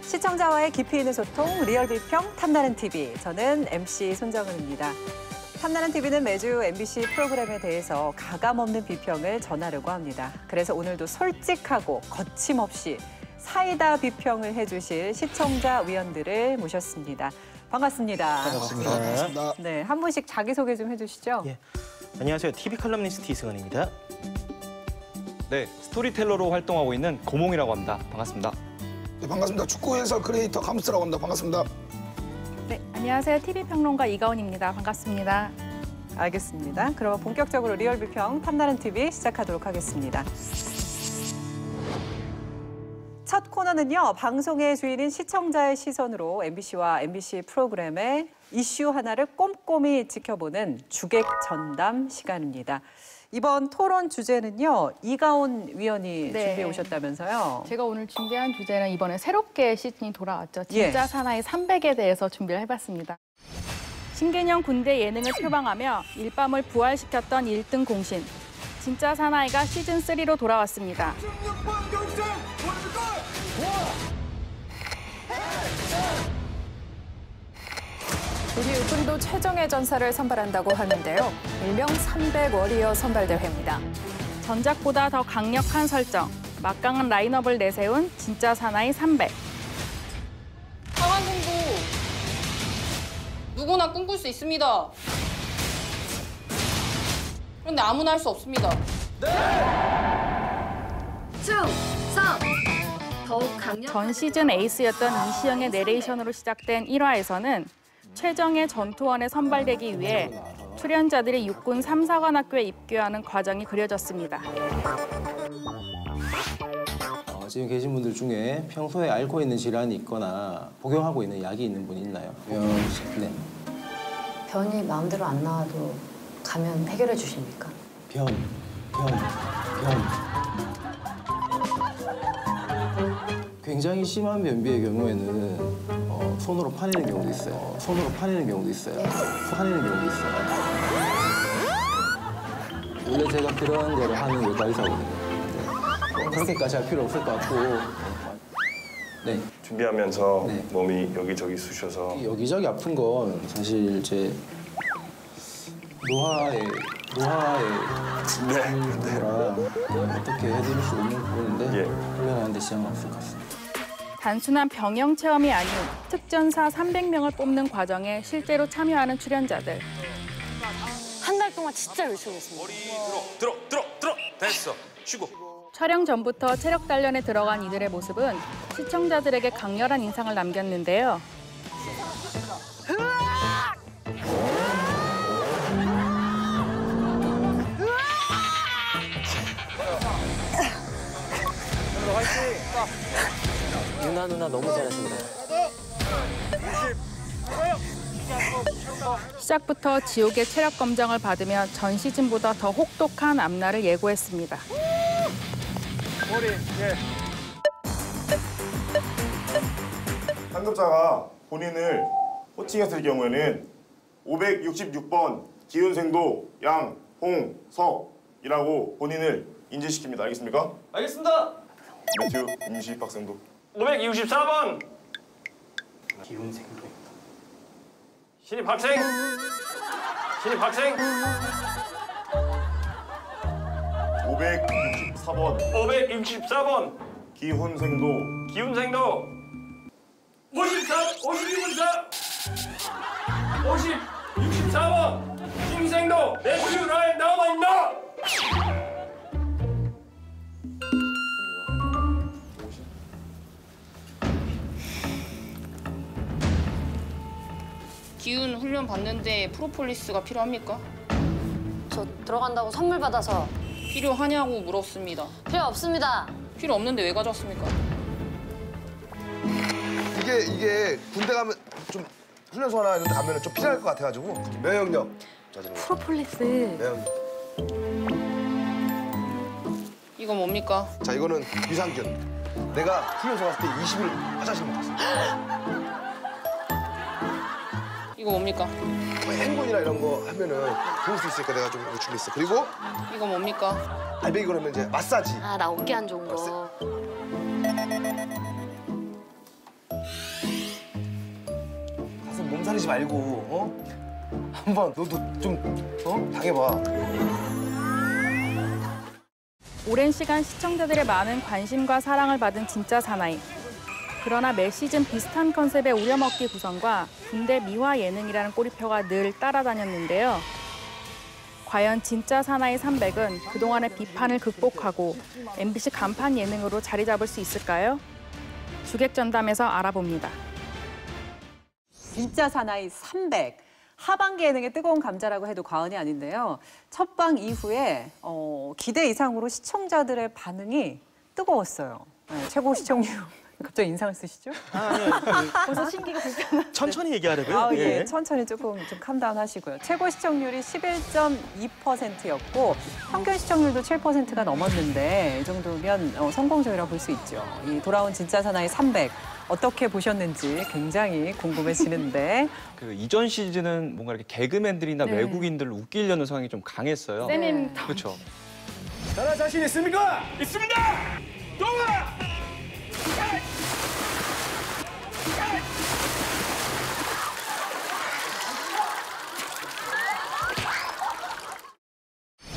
시청자와의 깊이 있는 소통, 리얼 비평, 탐나는 TV. 저는 MC 손정은입니다. 탐나는 TV는 매주 MBC 프로그램에 대해서 가감없는 비평을 전하려고 합니다. 그래서 오늘도 솔직하고 거침없이 사이다 비평을 해주실 시청자 위원들을 모셨습니다. 반갑습니다. 반갑습니다. 네, 한 분씩 자기소개 좀 해주시죠. 예. 안녕하세요. TV 칼럼니스트 이승원입니다. 네, 스토리텔러로 활동하고 있는 고몽이라고 합니다. 반갑습니다. 네, 반갑습니다. 축구 해설 크리에이터 감스라고 합니다. 반갑습니다. 네, 안녕하세요. TV평론가 이가온입니다. 반갑습니다. 알겠습니다. 그럼 본격적으로 리얼 비평 탐나는 TV 시작하도록 하겠습니다. 첫 코너는요, 방송의 주인인 시청자의 시선으로 MBC와 MBC 프로그램의 이슈 하나를 꼼꼼히 지켜보는 주객 전담 시간입니다. 이번 토론 주제는요, 이가온 위원이 준비해 오셨다면서요? 제가 오늘 준비한 주제는 이번에 새롭게 시즌이 돌아왔죠. 진짜 사나이 300에 대해서 준비를 해봤습니다. 신개념 군대 예능을 표방하며 일밤을 부활시켰던 1등 공신. 진짜 사나이가 시즌 3로 돌아왔습니다. 우리 육군도 최정예 전사를 선발한다고 하는데요. 일명 300 워리어 선발대회입니다. 전작보다 더 강력한 설정, 막강한 라인업을 내세운 진짜 사나이 300. 강한 공부 누구나 꿈꿀 수 있습니다. 그런데 아무나 할 수 없습니다. 충성! 더욱 전 시즌 에이스였던 이시영의 내레이션으로 시작된 1화에서는 최정예 전투원에 선발되기 위해 출연자들이 육군 3사관학교에 입교하는 과정이 그려졌습니다. 지금 계신 분들 중에 평소에 앓고 있는 질환이 있거나 복용하고 있는 약이 있는 분이 있나요? 네. 변이 마음대로 안 나와도 가면 해결해 주십니까? 변. 굉장히 심한 변비의 경우에는 손으로 파내는 경우도 있어요. 파내는 경우도 있어요. 원래 제가 그런 거를 하는 의과 의사거든요. 그렇게까지 할 필요 없을 것 같고. 네. 준비하면서 네. 몸이 여기저기 쑤셔서 여기저기 아픈 건 사실 제 노화의 거라 어떻게 해드릴 수 없는 부분인데 훈련하는데 지장은 없을 것 같습니다. 단순한 병영 체험이 아닌 특전사 300명을 뽑는 과정에 실제로 참여하는 출연자들. 한 달 동안 진짜 열심히 했습니다. 들어 됐어 쉬고. 촬영 전부터 체력 단련에 들어간 이들의 모습은 시청자들에게 강렬한 인상을 남겼는데요. 유나 누나 너무 잘하신다. 시작부터 지옥의 체력 검정을 받으며 전 시즌보다 더 혹독한 앞날을 예고했습니다. 상급자가 본인을 호칭했을 경우에는 566번 기훈생도 양홍석이라고 본인을 인지시킵니다. 알겠습니까? 알겠습니다. 매튜 임시박생도 564번 기훈생도. 신입 학생 564번 기훈생도 64번 중생도 매튜 라인 나와있나? 기운 훈련 받는데 프로폴리스가 필요합니까? 저 들어간다고 선물 받아서 필요하냐고 물었습니다. 필요 없습니다. 필요 없는데 왜 가져왔습니까? 이게 군대 가면 좀 훈련소나 이런 데 가면 좀 필요할 것 같아가지고 매형력. 프로폴리스. 매형력. 이거 뭡니까? 자, 이거는 유산균. 내가 훈련소 갔을 때 20일 화장실 못 갔어. 이거 뭡니까? 행군이나 이런 거 하면은 좋을 수 있으니까 내가 좀 이거 준비했어. 그리고 이거 뭡니까? 알배기 그러면 이제 마사지. 아, 나 어깨 안 좋은 거. 그러지 말고 한번 너도 좀 당해봐. 오랜 시간 시청자들의 많은 관심과 사랑을 받은 진짜 사나이. 그러나 매 시즌 비슷한 컨셉의 우려먹기 구성과 군대 미화 예능이라는 꼬리표가 늘 따라다녔는데요. 과연 진짜 사나이 300은 그동안의 비판을 극복하고 MBC 간판 예능으로 자리 잡을 수 있을까요? 주객전담에서 알아봅니다. 진짜 사나이 300. 하반기 예능의 뜨거운 감자라고 해도 과언이 아닌데요. 첫 방 이후에 기대 이상으로 시청자들의 반응이 뜨거웠어요. 네, 최고 시청률. 갑자기 인상을 쓰시죠? 아니요. 벌써 신기가 불편한. 천천히 얘기하려고요. 예, 천천히 조금 좀 캄다운 하시고요. 최고 시청률이 11.2%였고 평균 시청률도 7%가 넘었는데 이 정도면 성공적이라고 볼 수 있죠. 이 돌아온 진짜 사나이 300 어떻게 보셨는지 굉장히 궁금해지는데 그 이전 시즌은 뭔가 이렇게 개그맨들이나 네. 외국인들을 웃기려는 성향이 좀 강했어요. 쌤님 그렇죠. 나라 자신 있습니까? 있습니다! 동아!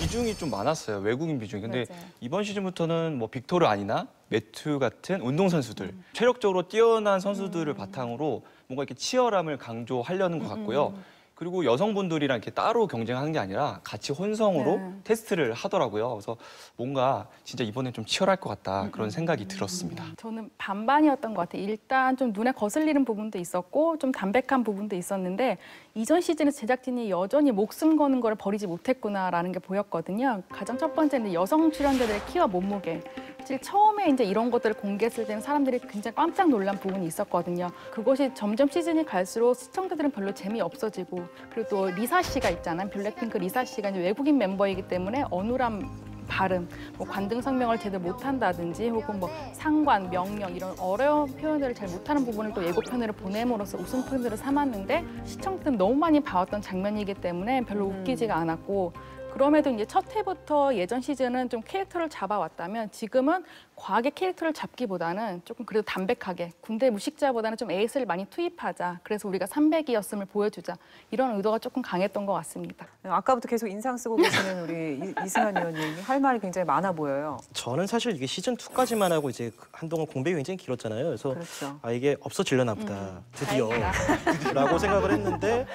비중이 좀 많았어요. 외국인 비중이. 근데 맞아요. 이번 시즌부터는 뭐 빅토르 아니나 매튜 같은 운동선수들, 체력적으로 뛰어난 선수들을 바탕으로 뭔가 이렇게 치열함을 강조하려는 것 같고요. 그리고 여성분들이랑 이렇게 따로 경쟁하는 게 아니라 같이 혼성으로 테스트를 하더라고요. 그래서 뭔가 진짜 이번엔 좀 치열할 것 같다 그런 생각이 들었습니다. 저는 반반이었던 것 같아요. 일단 좀 눈에 거슬리는 부분도 있었고 좀 담백한 부분도 있었는데 이전 시즌에 제작진이 여전히 목숨 거는 걸 버리지 못했구나라는 게 보였거든요. 가장 첫 번째는 여성 출연자들의 키와 몸무게. 사실 처음에 이제 이런 것들을 공개했을 때는 사람들이 굉장히 깜짝 놀란 부분이 있었거든요. 그것이 점점 시즌이 갈수록 시청자들은 별로 재미없어지고 그리고 또 리사 씨가 있잖아요. 블랙핑크 리사 씨가 이제 외국인 멤버이기 때문에 어눌한 발음, 뭐 관등 성명을 제대로 못한다든지 혹은 뭐 상관, 명령 이런 어려운 표현들을 잘 못하는 부분을 또 예고편으로 보냄으로써 웃음 포인트를 삼았는데 시청자들은 너무 많이 봐왔던 장면이기 때문에 별로 웃기지가 않았고 그럼에도 이제 첫 회부터 예전 시즌은 좀 캐릭터를 잡아왔다면 지금은 과하게 캐릭터를 잡기보다는 조금 그래도 담백하게 군대 무식자보다는 좀 에이스를 많이 투입하자. 그래서 우리가 300이었음을 보여주자. 이런 의도가 조금 강했던 것 같습니다. 아까부터 계속 인상 쓰고 계시는 우리 이승환 의원님이 할 말이 굉장히 많아 보여요. 저는 사실 이게 시즌 2까지만 하고 이제 한동안 공백이 굉장히 길었잖아요. 그래서 그렇죠. 아 이게 없어지려나 보다. 드디어라고 생각을 했는데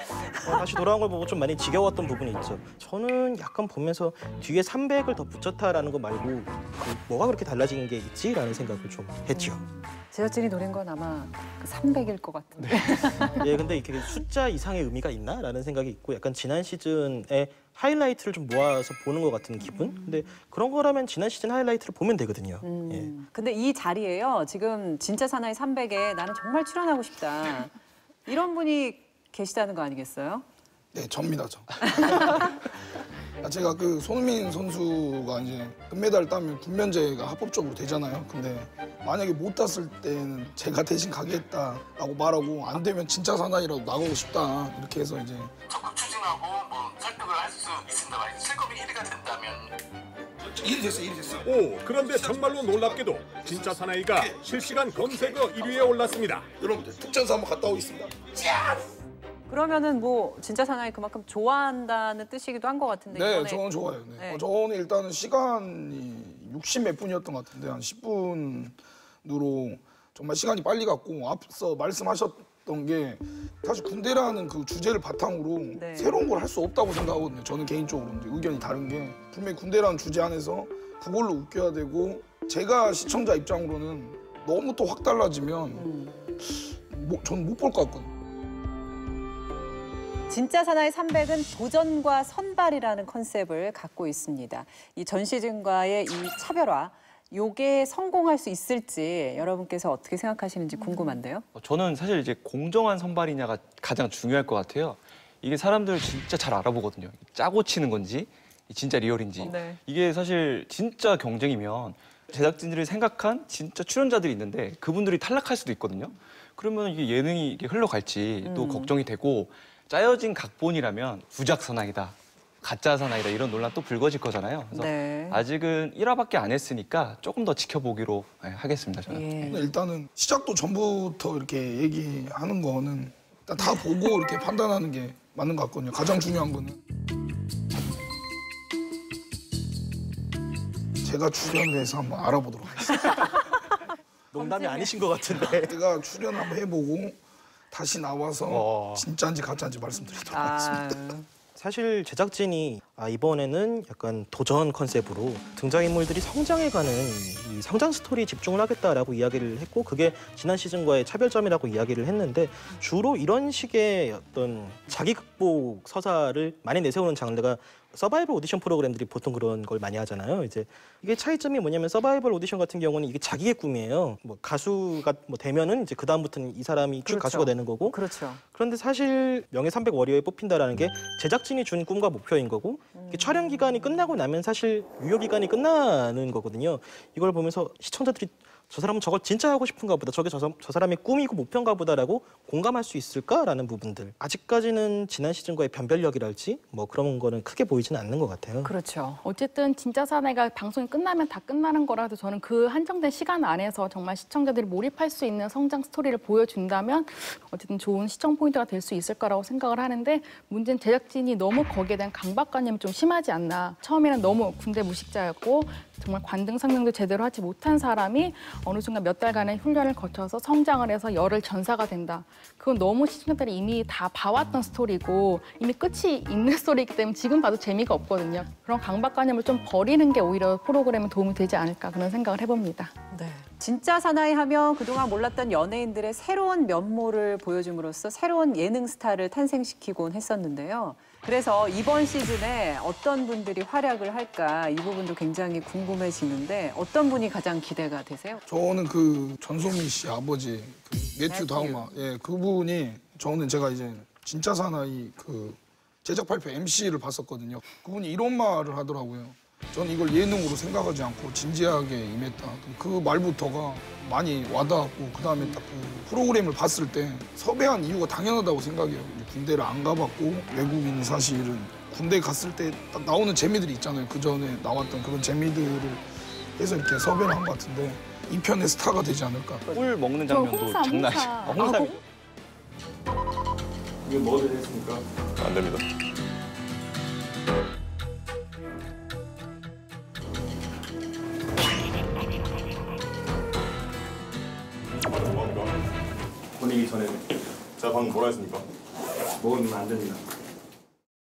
다시 돌아온 걸 보고 좀 많이 지겨웠던 부분이 있죠. 저는 약간 보면서 뒤에 300을 더 붙였다라는 거 말고 뭐가 그렇게 달라진 게 있지라는 생각을 좀 했죠. 제작진이 노린 건 아마 그 300일 것 같은데. 예, 근데 이게 숫자 이상의 의미가 있나라는 생각이 있고 약간 지난 시즌의 하이라이트를 좀 모아서 보는 것 같은 기분? 근데 그런 거라면 지난 시즌 하이라이트를 보면 되거든요. 예. 근데 이 자리에요. 지금 진짜 사나이 300에 나는 정말 출연하고 싶다. 이런 분이 계시다는 거 아니겠어요? 네, 접니다, 저. 제가 그 손흥민 선수가 이제 금메달 따면 군면제가 합법적으로 되잖아요. 근데 만약에 못 땄을 때는 제가 대신 가겠다라고 말하고 안 되면 진짜 사나이라도 나가고 싶다 이렇게 해서 이제 적극 추진하고 뭐 설득을 할 수 있습니다. 실검이 1위가 된다면. 일이 됐어요. 오, 그런데 정말로 놀랍게도 진짜 사나이가 실시간 검색어 1위에 올랐습니다. 여러분들 특전사 한번 갔다 오겠습니다. 그러면은 뭐 진짜 사나이 그만큼 좋아한다는 뜻이기도 한 것 같은데. 네, 이번에... 저는 좋아요. 네. 네. 저는 일단은 시간이 60 몇 분이었던 것 같은데 한 10분으로 정말 시간이 빨리 갔고 앞서 말씀하셨던 게 사실 군대라는 그 주제를 바탕으로 네. 새로운 걸 할 수 없다고 생각하거든요. 저는 개인적으로 이제 의견이 다른 게 분명히 군대라는 주제 안에서 그걸로 웃겨야 되고 제가 시청자 입장으로는 너무 또 확 달라지면 저는 못 볼 것 같거든요. 진짜 사나이 300은 도전과 선발이라는 컨셉을 갖고 있습니다. 이 전 시즌과의 이 차별화, 요게 성공할 수 있을지 여러분께서 어떻게 생각하시는지 궁금한데요. 저는 사실 이제 공정한 선발이냐가 가장 중요할 것 같아요. 이게 사람들 진짜 잘 알아보거든요. 짜고 치는 건지 진짜 리얼인지. 네. 이게 사실 진짜 경쟁이면 제작진들이 생각한 진짜 출연자들이 있는데 그분들이 탈락할 수도 있거든요. 그러면 이게 예능이 이게 흘러갈지 또 걱정이 되고 짜여진 각본이라면 부작 사나이다, 가짜 사나이다 이런 논란 또 불거질 거잖아요. 그래서 네. 아직은 1화밖에 안 했으니까 조금 더 지켜보기로 하겠습니다. 저는. 예. 일단은 시작도 전부터 이렇게 얘기하는 거는 일단 다 보고 이렇게 판단하는 게 맞는 것 같거든요. 가장 중요한 거는 제가 출연을 해서 한번 알아보도록 하겠습니다. 농담이 아니신 것 같은데. 제가 출연 한번 해보고 다시 나와서 진짜인지 가짜인지 말씀드리도록 하겠습니다. 사실 제작진이 이번에는 약간 도전 컨셉으로 등장인물들이 성장해가는 이 성장 스토리에 집중을 하겠다라고 이야기를 했고 그게 지난 시즌과의 차별점이라고 이야기를 했는데 주로 이런 식의 어떤 자기 극복 서사를 많이 내세우는 장르가 서바이벌 오디션 프로그램들이 보통 그런 걸 많이 하잖아요. 이제 이게 차이점이 뭐냐면 서바이벌 오디션 같은 경우는 이게 자기의 꿈이에요. 뭐 가수가 뭐 되면은 이제 그 다음부터는 이 사람이 쭉 가수가 되는 거고. 그렇죠. 그런데 사실 명예 300 워리어에 뽑힌다라는 게 제작진이 준 꿈과 목표인 거고 이게 촬영 기간이 끝나고 나면 사실 유효 기간이 끝나는 거거든요. 이걸 보면서 시청자들이 저 사람은 저걸 진짜 하고 싶은가 보다. 저게 저 사람의 꿈이고 목표인가 보다라고 공감할 수 있을까라는 부분들. 아직까지는 지난 시즌과의 변별력이랄지 뭐 그런 거는 크게 보이지는 않는 것 같아요. 그렇죠. 어쨌든 진짜 사나이가 방송이 끝나면 다 끝나는 거라서 저는 그 한정된 시간 안에서 정말 시청자들이 몰입할 수 있는 성장 스토리를 보여준다면 어쨌든 좋은 시청 포인트가 될 수 있을 거라고 생각을 하는데 문제는 제작진이 너무 거기에 대한 강박관념이 좀 심하지 않나. 처음에는 너무 군대 무식자였고 정말 관등 상명도 제대로 하지 못한 사람이 어느 순간 몇 달간의 훈련을 거쳐서 성장을 해서 열혈 전사가 된다. 그건 너무 시청자들이 이미 다 봐왔던 스토리고 이미 끝이 있는 스토리이기 때문에 지금 봐도 재미가 없거든요. 그런 강박관념을 좀 버리는 게 오히려 프로그램에 도움이 되지 않을까 그런 생각을 해봅니다. 네. 진짜 사나이 하면 그동안 몰랐던 연예인들의 새로운 면모를 보여줌으로써 새로운 예능 스타를 탄생시키곤 했었는데요. 그래서 이번 시즌에 어떤 분들이 활약을 할까 이 부분도 굉장히 궁금해지는데 어떤 분이 가장 기대가 되세요? 저는 그 전소민 씨 아버지 그 매튜 다우마 그분이 저는 제가 이제 진짜 사나이 그 제작 발표 MC를 봤었거든요. 그분이 이런 말을 하더라고요. 저는 이걸 예능으로 생각하지 않고 진지하게 임했다. 그 말부터가 많이 와닿았고 그다음에 딱 그 프로그램을 봤을 때 섭외한 이유가 당연하다고 생각해요. 군대를 안 가봤고 외국인 사실은 군대 갔을 때 딱 나오는 재미들이 있잖아요. 그 전에 나왔던 그런 재미들을 해서 이렇게 섭외를 한 것 같은데 이 편의 스타가 되지 않을까. 꿀 먹는 장면도 장난 아니죠. 홍삼. 이거 먹어도 되겠습니까? 안 됩니다. 보내기 전에 제가 방금 뭐라 했습니까? 먹으면 안 됩니다.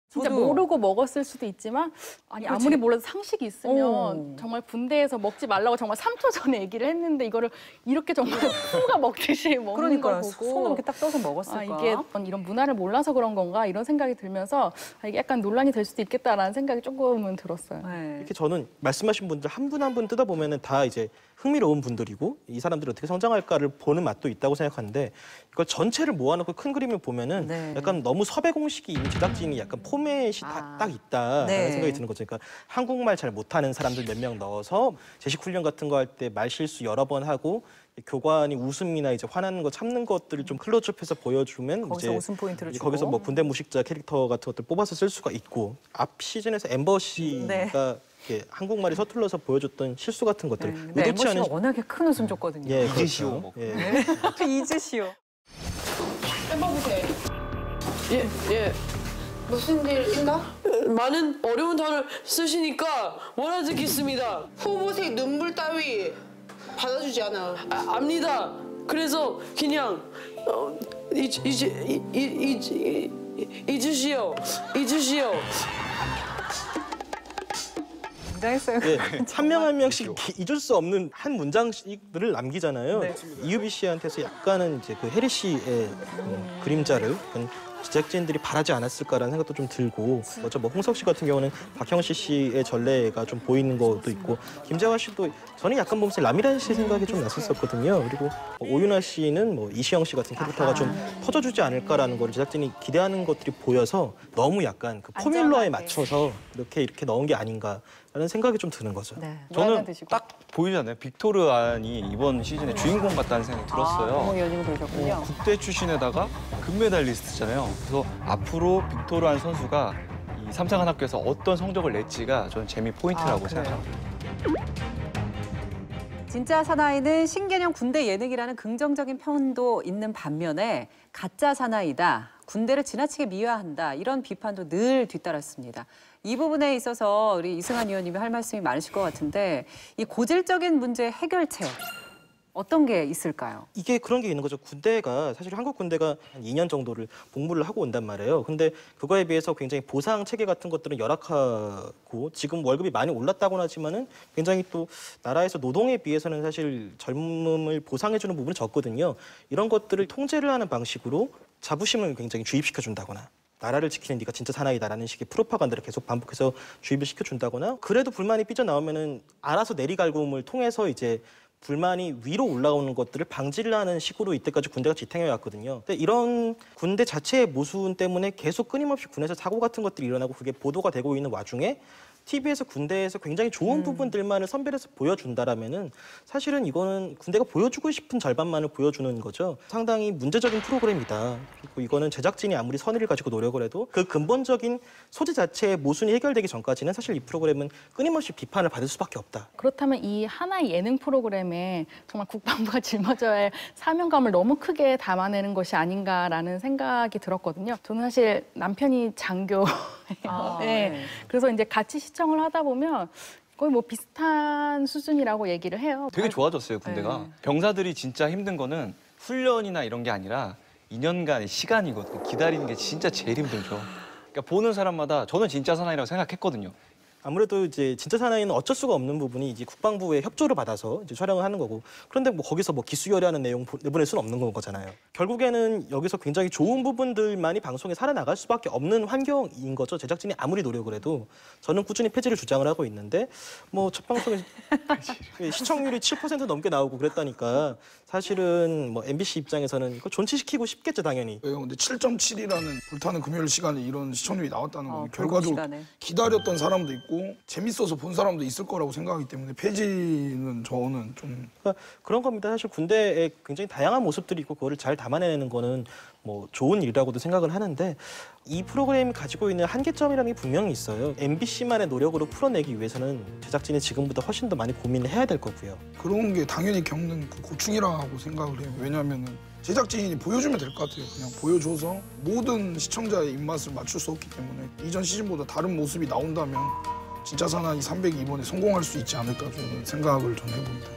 진짜 모르고 먹었을 수도 있지만 아니 아무리 몰라도 상식이 있으면 정말 군대에서 먹지 말라고 정말 3초 전에 얘기를 했는데 이거를 이렇게 정말 푸가 먹듯이 먹는 걸 보고 손으로 이렇게 딱 떠서 먹었을까? 이게 이런 문화를 몰라서 그런 건가 이런 생각이 들면서 이게 약간 논란이 될 수도 있겠다라는 생각이 조금은 들었어요. 이렇게 저는 말씀하신 분들 한 분 한 분 뜯어보면은 다 이제 흥미로운 분들이고 이 사람들이 어떻게 성장할까를 보는 맛도 있다고 생각하는데 이걸 전체를 모아놓고 큰 그림을 보면은 약간 너무 섭외 공식이 있는 제작진이 약간 포맷이 딱 있다라는 생각이 드는 거죠. 그러니까 한국말 잘 못하는 사람들 몇 명 넣어서 제식 훈련 같은 거 할 때 말 실수 여러 번 하고 교관이 웃음이나 이제 화나는 거 참는 것들을 좀 클로즈업해서 보여주면 거기서 이제 웃음 포인트를 주고 거기서 뭐 군대 무식자 캐릭터 같은 것들 뽑아서 쓸 수가 있고 앞 시즌에서 엠버 씨가 이렇게 한국말이 서툴러서 보여줬던 실수 같은 것들 의도치 않은 워낙에 큰 웃음 줬거든요. 예, 이즈시오. 이즈시오. 햄버거 예. 무슨 일 있나? 많은 어려운 단어를 쓰시니까 못 알아듣겠습니다. 후보색 눈물 따위 받아주지 않아. 압니다. 그래서 그냥 잊으시오. 굉장했어요. 한 명 한 명씩 잊을 수 없는 한 문장들을 남기잖아요. 이유비 씨한테서 약간은 이제 그 해리 씨의 그림자를 제작진들이 바라지 않았을까라는 생각도 좀 들고 뭐 홍석 씨 같은 경우는 박형식 씨의 전례가 좀 보이는 것도 있고 김재화 씨도 저는 약간 보면서 라미란 씨 생각이 좀 났었거든요. 그리고 오윤아 씨는 뭐 이시영 씨 같은 캐릭터가 좀 퍼져주지 않을까라는 걸 제작진이 기대하는 것들이 보여서 너무 약간 그 포뮬러에 맞춰서 이렇게 넣은 게 아닌가라는 생각이 좀 드는 거죠. 저는 딱 보이잖아요. 빅토르 안이 이번 시즌의 주인공 같다는 생각이 들었어요. 연예인 그러셨군요. 국대 출신에다가 금메달리스트잖아요. 그래서 앞으로 빅토르 안 선수가 이 삼상한 학교에서 어떤 성적을 낼지가 저는 재미 포인트라고 생각합니다. 진짜 사나이는 신개념 군대 예능이라는 긍정적인 평도 있는 반면에 가짜 사나이다, 군대를 지나치게 미화한다 이런 비판도 늘 뒤따랐습니다. 이 부분에 있어서 우리 이승환 의원님이 할 말씀이 많으실 것 같은데 이 고질적인 문제 해결책 어떤 게 있을까요? 이게 그런 게 있는 거죠. 군대가 사실 한국 군대가 한 2년 정도를 복무를 하고 온단 말이에요. 근데 그거에 비해서 굉장히 보상 체계 같은 것들은 열악하고 지금 월급이 많이 올랐다고는 하지만은 굉장히 또 나라에서 노동에 비해서는 사실 젊음을 보상해주는 부분이 적거든요. 이런 것들을 통제를 하는 방식으로 자부심을 굉장히 주입시켜 준다거나 나라를 지키는 네가 진짜 사나이다라는 식의 프로파간다를 계속 반복해서 주입을 시켜준다거나 그래도 불만이 삐져나오면은 알아서 내리갈굼을 통해서 이제 불만이 위로 올라오는 것들을 방지를 하는 식으로 이때까지 군대가 지탱해 왔거든요. 근데 이런 군대 자체의 모순 때문에 계속 끊임없이 군에서 사고 같은 것들이 일어나고 그게 보도가 되고 있는 와중에 TV에서 군대에서 굉장히 좋은 부분들만을 선별해서 보여준다라면은 사실은 이거는 군대가 보여주고 싶은 절반만을 보여주는 거죠. 상당히 문제적인 프로그램이다. 그리고 이거는 제작진이 아무리 선의를 가지고 노력을 해도 그 근본적인 소재 자체의 모순이 해결되기 전까지는 사실 이 프로그램은 끊임없이 비판을 받을 수밖에 없다. 그렇다면 이 하나의 예능 프로그램에 정말 국방부가 짊어져야 할 사명감을 너무 크게 담아내는 것이 아닌가라는 생각이 들었거든요. 저는 사실 남편이 장교예요. 네. 그래서 이제 같이 시청을 하다 보면 거의 뭐 비슷한 수준이라고 얘기를 해요. 되게 좋아졌어요, 군대가. 네. 병사들이 진짜 힘든 거는 훈련이나 이런 게 아니라 2년간의 시간이거든요. 기다리는 게 진짜 제일 힘들죠. 그러니까 보는 사람마다 저는 진짜 사나이라고 생각했거든요. 아무래도 이제 진짜 사나이는 어쩔 수가 없는 부분이 이제 국방부의 협조를 받아서 이제 촬영을 하는 거고 그런데 뭐 거기서 뭐 기수열애하는 내용 내보낼 수는 없는 거잖아요. 결국에는 여기서 굉장히 좋은 부분들만이 방송에 살아나갈 수밖에 없는 환경인 거죠. 제작진이 아무리 노력을 해도 저는 꾸준히 폐지를 주장을 하고 있는데 뭐 첫 방송에 시청률이 7% 넘게 나오고 그랬다니까 사실은 뭐 MBC 입장에서는 이거 존치시키고 싶겠죠 당연히. 근데 7.7이라는 불타는 금요일 시간에 이런 시청률이 나왔다는 건 결과적으로 시간에. 기다렸던 사람도 있고 재밌어서 본 사람도 있을 거라고 생각하기 때문에 폐지는 저는 좀 그러니까 그런 겁니다. 사실 군대에 굉장히 다양한 모습들이 있고 그거를 잘 담아내는 거는 뭐 좋은 일이라고도 생각을 하는데 이 프로그램이 가지고 있는 한계점이라는 게 분명히 있어요. MBC만의 노력으로 풀어내기 위해서는 제작진이 지금보다 훨씬 더 많이 고민을 해야 될 거고요. 그런 게 당연히 겪는 그 고충이라고 생각을 해요. 왜냐하면은 제작진이 보여주면 될 것 같아요. 그냥 보여줘서 모든 시청자의 입맛을 맞출 수 없기 때문에 이전 시즌보다 다른 모습이 나온다면 진짜 사나이 300이 이번에 성공할 수 있지 않을까 저는 생각을 좀 해봅니다.